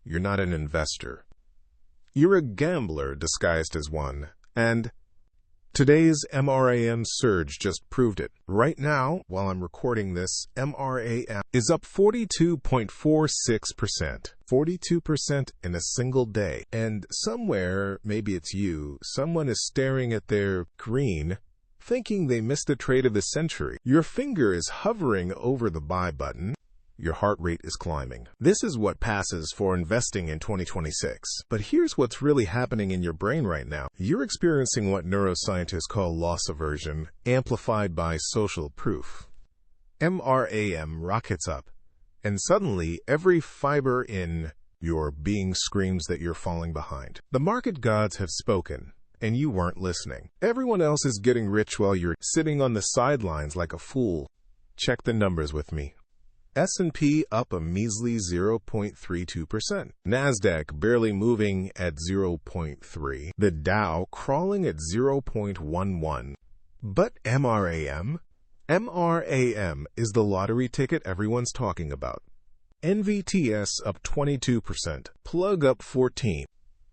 you're not an investor. You're a gambler disguised as one, and today's MRAM surge just proved it. Right now, while I'm recording this, MRAM is up 42.46%. 42% in a single day. And somewhere, maybe it's you, someone is staring at their green, thinking they missed the trade of the century. Your finger is hovering over the buy button. Your heart rate is climbing. This is what passes for investing in 2026. But here's what's really happening in your brain right now. You're experiencing what neuroscientists call loss aversion, amplified by social proof. MRAM rockets up, and suddenly every fiber in your being screams that you're falling behind. The market gods have spoken, and you weren't listening. Everyone else is getting rich while you're sitting on the sidelines like a fool. Check the numbers with me. S&P up a measly 0.32%. NASDAQ barely moving at 0.3%. The Dow crawling at 0.11%. But MRAM? MRAM is the lottery ticket everyone's talking about. NVTS up 22%. Plug up 14%.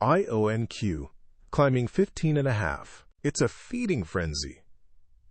IONQ climbing 15.5%. It's a feeding frenzy.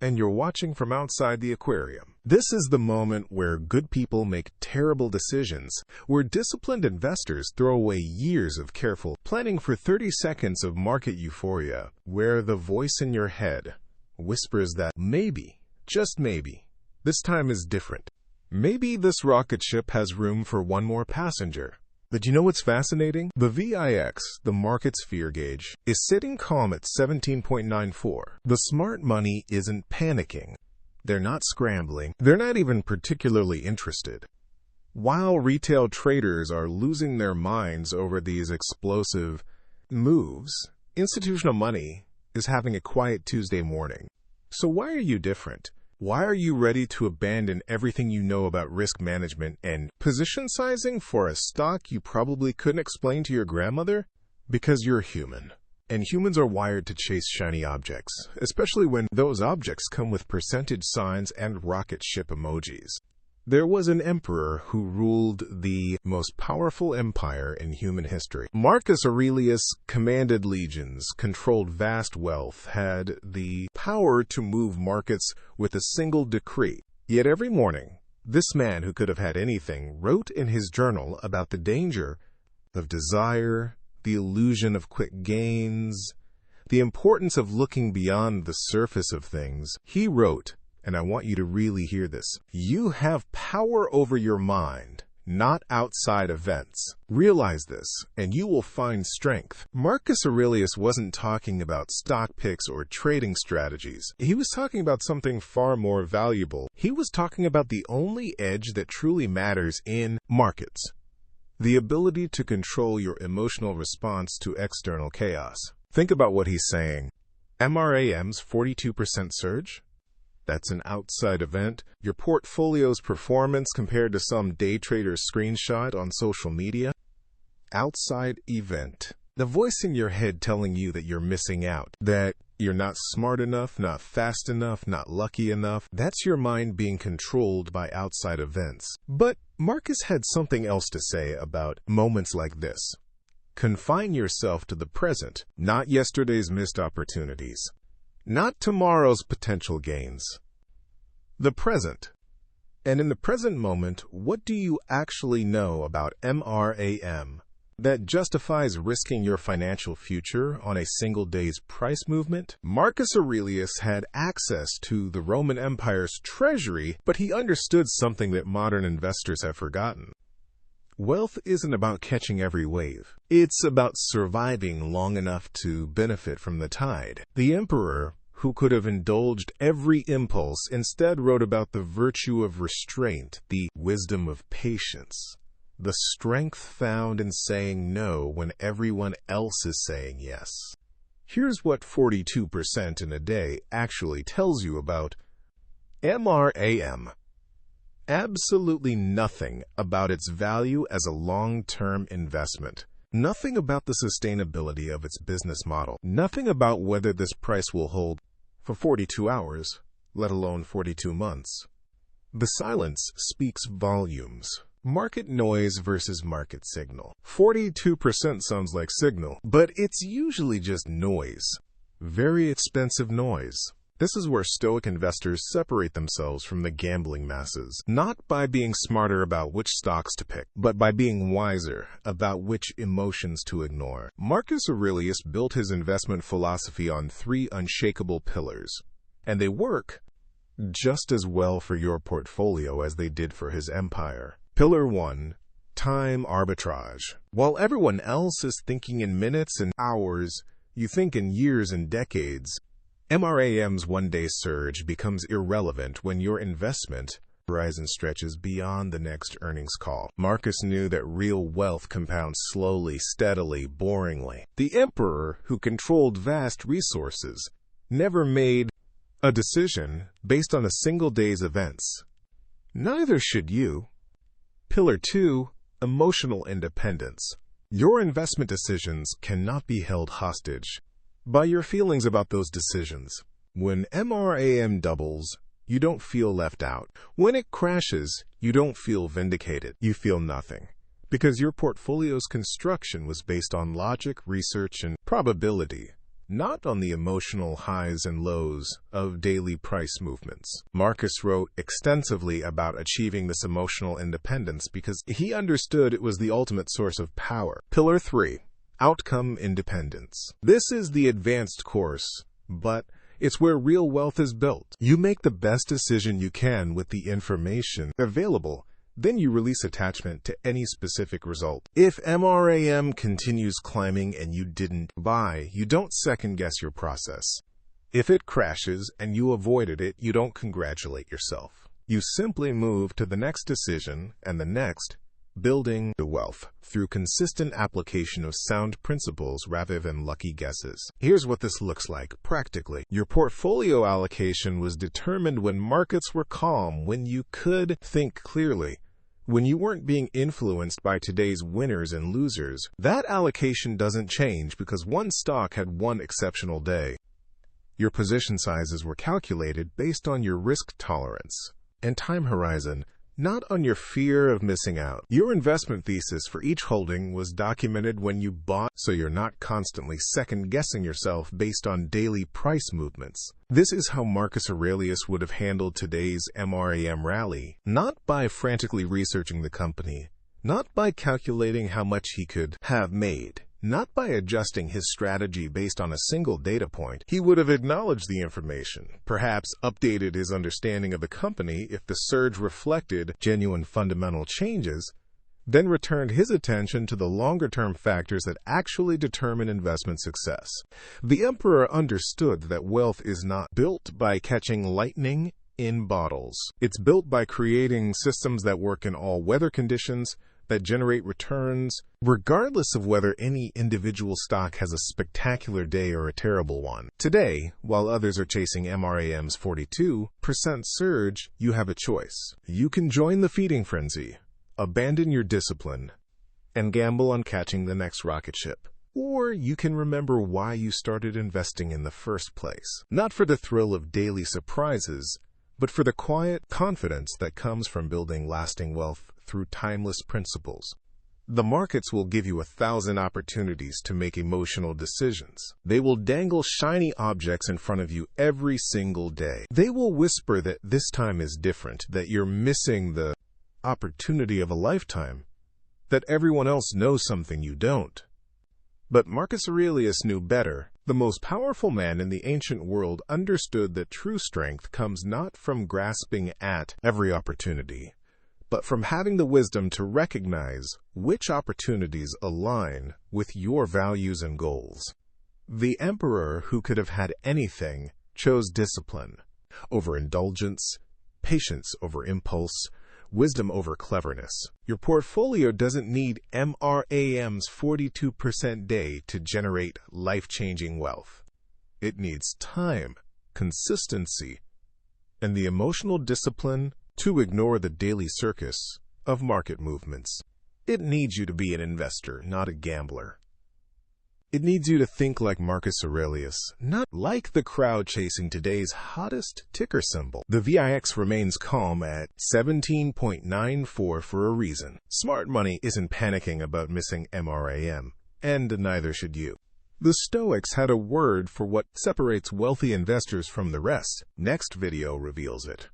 And you're watching from outside the aquarium. This is the moment where good people make terrible decisions, where disciplined investors throw away years of careful planning for 30 seconds of market euphoria, where the voice in your head whispers that maybe, just maybe, this time is different. Maybe this rocket ship has room for one more passenger. But you know what's fascinating? The VIX, the market's fear gauge, is sitting calm at 17.94. The smart money isn't panicking. They're not scrambling. They're not even particularly interested. While retail traders are losing their minds over these explosive moves, institutional money is having a quiet Tuesday morning. So why are you different? Why are you ready to abandon everything you know about risk management and position sizing for a stock you probably couldn't explain to your grandmother? Because you're human. And humans are wired to chase shiny objects, especially when those objects come with percentage signs and rocket ship emojis. There was an emperor who ruled the most powerful empire in human history. Marcus Aurelius commanded legions, controlled vast wealth, had the power to move markets with a single decree. Yet every morning, this man who could have had anything wrote in his journal about the danger of desire, the illusion of quick gains, the importance of looking beyond the surface of things. He wrote, and I want you to really hear this, you have power over your mind, not outside events. Realize this, and you will find strength. Marcus Aurelius wasn't talking about stock picks or trading strategies. He was talking about something far more valuable. He was talking about the only edge that truly matters in markets: the ability to control your emotional response to external chaos. Think about what he's saying. MRAM's 42% surge? That's an outside event. Your portfolio's performance compared to some day trader's screenshot on social media? Outside event. The voice in your head telling you that you're missing out, that you're not smart enough, not fast enough, not lucky enough. That's your mind being controlled by outside events. But Marcus had something else to say about moments like this. Confine yourself to the present, not yesterday's missed opportunities. Not tomorrow's potential gains. The present. And in the present moment, what do you actually know about MRAM that justifies risking your financial future on a single day's price movement? Marcus Aurelius had access to the Roman Empire's treasury, but he understood something that modern investors have forgotten. Wealth isn't about catching every wave. It's about surviving long enough to benefit from the tide. The emperor, who could have indulged every impulse, instead wrote about the virtue of restraint, the wisdom of patience, the strength found in saying no when everyone else is saying yes. Here's what 42% in a day actually tells you about MRAM. Absolutely nothing about its value as a long-term investment. Nothing about the sustainability of its business model. Nothing about whether this price will hold for 42 hours, let alone 42 months. The silence speaks volumes. Market noise versus market signal. 42% sounds like signal, but it's usually just noise. Very expensive noise. This is where Stoic investors separate themselves from the gambling masses, not by being smarter about which stocks to pick, but by being wiser about which emotions to ignore. Marcus Aurelius built his investment philosophy on 3 unshakable pillars, and they work just as well for your portfolio as they did for his empire. Pillar 1. Time arbitrage. While everyone else is thinking in minutes and hours, you think in years and decades. MRAM's one-day surge becomes irrelevant when your investment horizon stretches beyond the next earnings call. Marcus knew that real wealth compounds slowly, steadily, boringly. The emperor, who controlled vast resources, never made a decision based on a single day's events. Neither should you. Pillar 2. Emotional independence. Your investment decisions cannot be held hostage by your feelings about those decisions. When MRAM doubles, you don't feel left out. When it crashes, you don't feel vindicated. You feel nothing, because your portfolio's construction was based on logic, research, and probability, not on the emotional highs and lows of daily price movements. Marcus wrote extensively about achieving this emotional independence because he understood it was the ultimate source of power. Pillar 3. Outcome independence. This is the advanced course, but it's where real wealth is built. You make the best decision you can with the information available, then you release attachment to any specific result. If MRAM continues climbing and you didn't buy, you don't second-guess your process. If it crashes and you avoided it, you don't congratulate yourself. You simply move to the next decision and the next, building the wealth through consistent application of sound principles rather than lucky guesses. Here's what this looks like practically. Your portfolio allocation was determined when markets were calm, when you could think clearly, when you weren't being influenced by today's winners and losers. That allocation doesn't change because one stock had one exceptional day. Your position sizes were calculated based on your risk tolerance and time horizon, not on your fear of missing out. Your investment thesis for each holding was documented when you bought, so you're not constantly second-guessing yourself based on daily price movements. This is how Marcus Aurelius would have handled today's MRAM rally, not by frantically researching the company, not by calculating how much he could have made, not by adjusting his strategy based on a single data point. He would have acknowledged the information, perhaps updated his understanding of the company if the surge reflected genuine fundamental changes, then returned his attention to the longer-term factors that actually determine investment success. The emperor understood that wealth is not built by catching lightning in bottles. It's built by creating systems that work in all weather conditions, that generate returns, regardless of whether any individual stock has a spectacular day or a terrible one. Today, while others are chasing MRAM's 42% surge, you have a choice. You can join the feeding frenzy, abandon your discipline, and gamble on catching the next rocket ship. Or you can remember why you started investing in the first place. Not for the thrill of daily surprises, but for the quiet confidence that comes from building lasting wealth through timeless principles. The markets will give you 1,000 opportunities to make emotional decisions. They will dangle shiny objects in front of you every single day. They will whisper that this time is different, that you're missing the opportunity of a lifetime, that everyone else knows something you don't. But Marcus Aurelius knew better. The most powerful man in the ancient world understood that true strength comes not from grasping at every opportunity, but from having the wisdom to recognize which opportunities align with your values and goals. The emperor, who could have had anything, chose discipline over indulgence, patience over impulse, wisdom over cleverness. Your portfolio doesn't need MRAM's 42% day to generate life-changing wealth. It needs time, consistency, and the emotional discipline to ignore the daily circus of market movements. It needs you to be an investor, not a gambler. It needs you to think like Marcus Aurelius, not like the crowd chasing today's hottest ticker symbol. The VIX remains calm at 17.94 for a reason. Smart money isn't panicking about missing MRAM, and neither should you. The Stoics had a word for what separates wealthy investors from the rest. Next video reveals it.